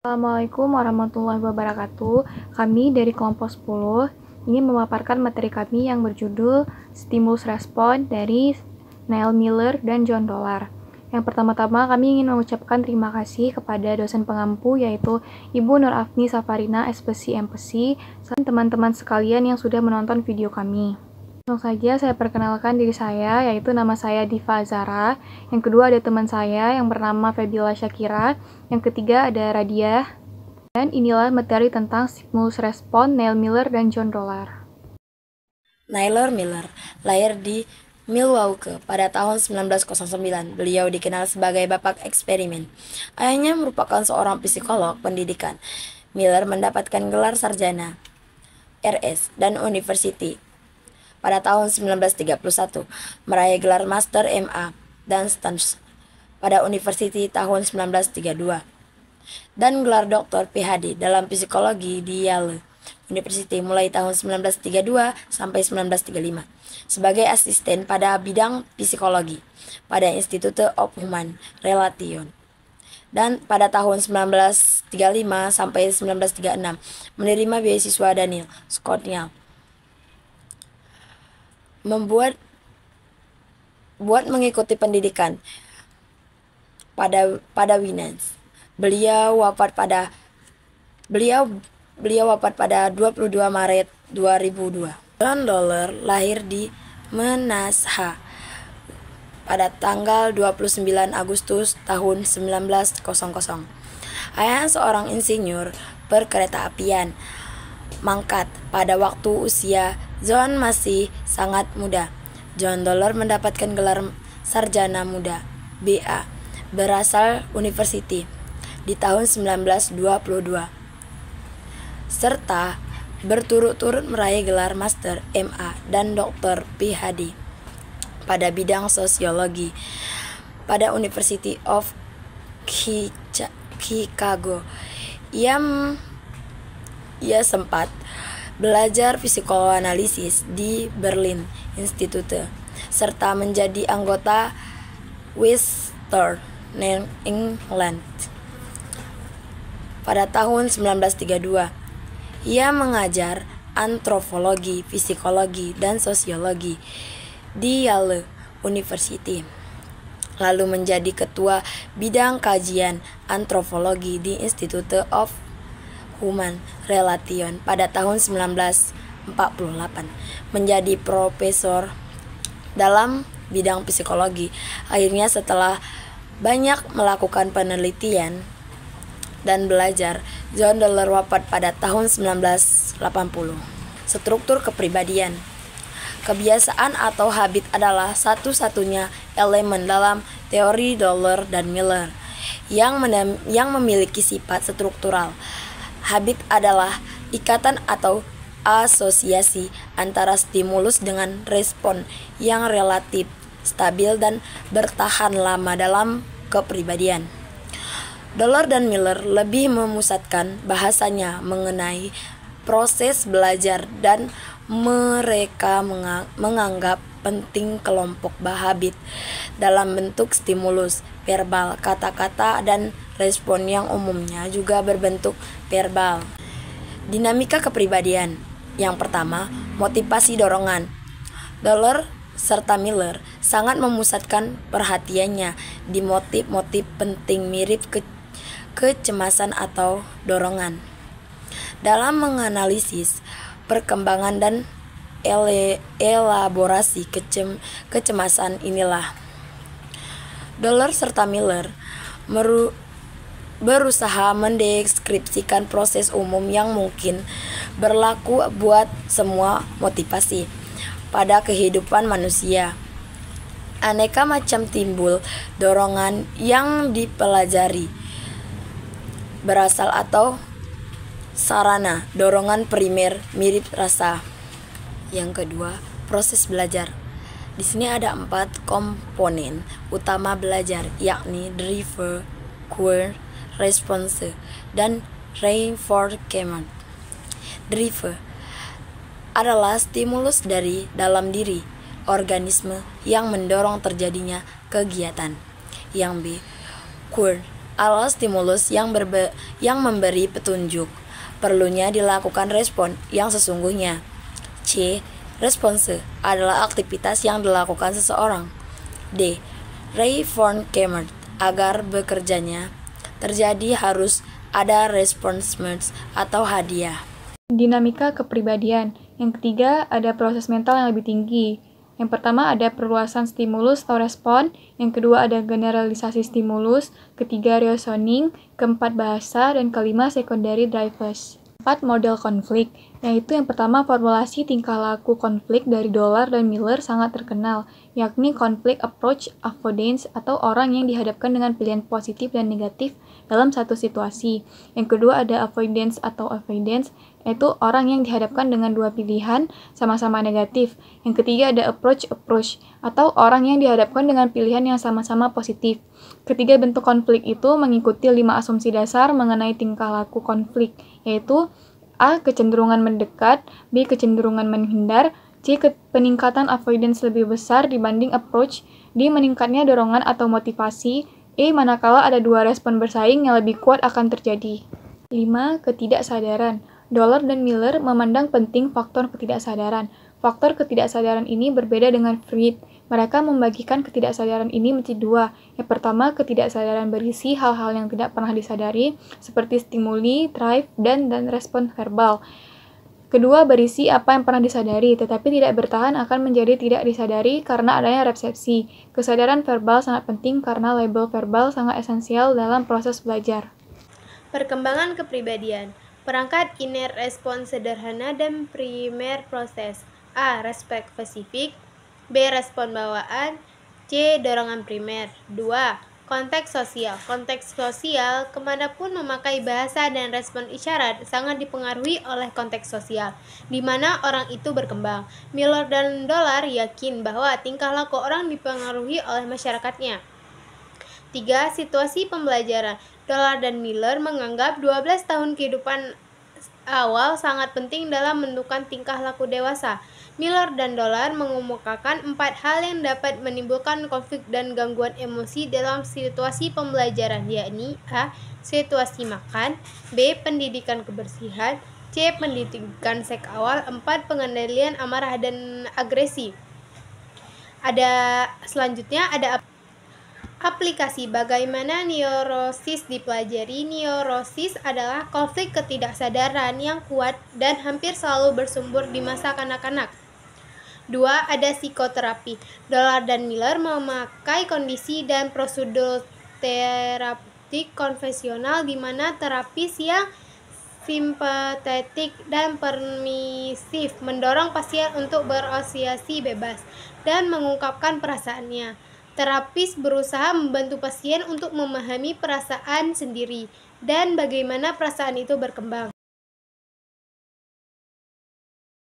Assalamualaikum warahmatullahi wabarakatuh. Kami dari kelompok 10 ingin memaparkan materi kami yang berjudul Stimulus Respon dari Neil Miller dan John Dollar. Yang pertama-tama kami ingin mengucapkan terima kasih kepada dosen pengampu yaitu Ibu Nur Afni Safarina, SPC MPC, dan teman-teman sekalian yang sudah menonton video kami. Langsung saja saya perkenalkan diri saya, yaitu nama saya Diva Zara. Yang kedua ada teman saya yang bernama Febila Syakira. Yang ketiga ada Radiah. Dan inilah materi tentang stimulus respon Neil Miller dan John Dollar. Neil Miller lahir di Milwaukee pada tahun 1909. Beliau dikenal sebagai bapak eksperimen. Ayahnya merupakan seorang psikolog pendidikan. Miller mendapatkan gelar sarjana RS dan University pada tahun 1931, meraih gelar Master MA dan Stans pada University tahun 1932, dan gelar Dr. PhD dalam psikologi di Yale University mulai tahun 1932 sampai 1935 sebagai asisten pada bidang psikologi pada Institute of Human Relations. Dan pada tahun 1935 sampai 1936 menerima beasiswa Daniel Scott-Neal buat mengikuti pendidikan pada Winans. Beliau wafat pada 22 Maret 2002. John Dollar lahir di Manasha pada tanggal 29 Agustus tahun 1900. Ayah seorang insinyur perkereta-apian mangkat pada waktu usia John masih sangat muda. John Dollar mendapatkan gelar sarjana muda BA berasal University di tahun 1922 serta berturut-turut meraih gelar Master MA dan Dr. PhD pada bidang sosiologi pada University of Chicago. Ia sempat belajar psikoanalisis di Berlin Institute serta menjadi anggota Western England. Pada tahun 1932, ia mengajar antropologi, psikologi, dan sosiologi di Yale University, lalu menjadi ketua bidang kajian antropologi di Institute of Human Relations pada tahun 1948, menjadi profesor dalam bidang psikologi. Akhirnya setelah banyak melakukan penelitian dan belajar, John Dollar wafat pada tahun 1980. Struktur kepribadian. Kebiasaan atau habit adalah satu-satunya elemen dalam teori Dollar dan Miller yang memiliki sifat struktural. Habit adalah ikatan atau asosiasi antara stimulus dengan respon yang relatif stabil dan bertahan lama dalam kepribadian. Dollar dan Miller lebih memusatkan bahasanya mengenai proses belajar dan mereka menganggap penting kelompok habit dalam bentuk stimulus verbal, kata-kata, dan respon yang umumnya juga berbentuk verbal. Dinamika kepribadian. Yang pertama, motivasi dorongan. Dollar serta Miller sangat memusatkan perhatiannya di motif-motif penting mirip kecemasan atau dorongan. Dalam menganalisis perkembangan dan elaborasi kecemasan inilah Dollar serta Miller berusaha mendeskripsikan proses umum yang mungkin berlaku buat semua motivasi pada kehidupan manusia. Aneka macam timbul dorongan yang dipelajari berasal atau sarana dorongan primer mirip rasa. Yang kedua, proses belajar. Di sini ada 4 komponen utama belajar, yakni driver, cue, response, dan reinforcement. Driver adalah stimulus dari dalam diri organisme yang mendorong terjadinya kegiatan. Yang B, cue atau stimulus yang memberi petunjuk. Perlunya dilakukan respon yang sesungguhnya. C. Response adalah aktivitas yang dilakukan seseorang. D. Ray von Kemert, agar bekerjanya terjadi harus ada response atau hadiah. Dinamika kepribadian. Yang ketiga, ada proses mental yang lebih tinggi. Yang pertama ada perluasan stimulus atau respon, yang kedua ada generalisasi stimulus, ketiga reasoning, keempat bahasa, dan kelima secondary drivers. 4. Model konflik, yaitu yang pertama formulasi tingkah laku konflik dari Dollar dan Miller sangat terkenal, yakni konflik approach avoidance atau orang yang dihadapkan dengan pilihan positif dan negatif dalam satu situasi. Yang kedua ada avoidance atau avoidance, yaitu orang yang dihadapkan dengan dua pilihan sama-sama negatif. Yang ketiga ada approach atau orang yang dihadapkan dengan pilihan yang sama-sama positif. Ketiga bentuk konflik itu mengikuti 5 asumsi dasar mengenai tingkah laku konflik, yaitu A. Kecenderungan mendekat, B. Kecenderungan menghindar, C. Peningkatan avoidance lebih besar dibanding approach, D. Meningkatnya dorongan atau motivasi, E. Manakala ada dua respon bersaing yang lebih kuat akan terjadi. 5. Ketidaksadaran. Dollar dan Miller memandang penting faktor ketidaksadaran. Faktor ketidaksadaran ini berbeda dengan Freud. Mereka membagikan ketidaksadaran ini menjadi dua. Yang pertama, ketidaksadaran berisi hal-hal yang tidak pernah disadari, seperti stimuli, drive, dan respon verbal. Kedua, berisi apa yang pernah disadari, tetapi tidak bertahan akan menjadi tidak disadari karena adanya resepsi. Kesadaran verbal sangat penting karena label verbal sangat esensial dalam proses belajar. Perkembangan kepribadian. Perangkat inner respon sederhana dan primer proses. A. Respek spesifik, B. Respon bawaan, C. Dorongan primer. 2. Konteks sosial. Konteks sosial, kemanapun memakai bahasa dan respon isyarat, sangat dipengaruhi oleh konteks sosial, di mana orang itu berkembang. Miller dan Dollar yakin bahwa tingkah laku orang dipengaruhi oleh masyarakatnya. 3. Situasi pembelajaran. Dollar dan Miller menganggap 12 tahun kehidupan awal sangat penting dalam menentukan tingkah laku dewasa. Miller dan Dollar mengemukakan 4 hal yang dapat menimbulkan konflik dan gangguan emosi dalam situasi pembelajaran, yakni A. Situasi makan, B. Pendidikan kebersihan, C. Pendidikan seks awal, 4. Pengendalian amarah dan agresi. Selanjutnya ada aplikasi. Bagaimana neurosis dipelajari? Neurosis adalah konflik ketidaksadaran yang kuat dan hampir selalu bersumber di masa kanak-kanak. 2. Ada psikoterapi. Dollar dan Miller memakai kondisi dan prosedur terapeutik konvensional di mana terapis yang simpatetik dan permisif mendorong pasien untuk berasosiasi bebas dan mengungkapkan perasaannya. Terapis berusaha membantu pasien untuk memahami perasaan sendiri dan bagaimana perasaan itu berkembang.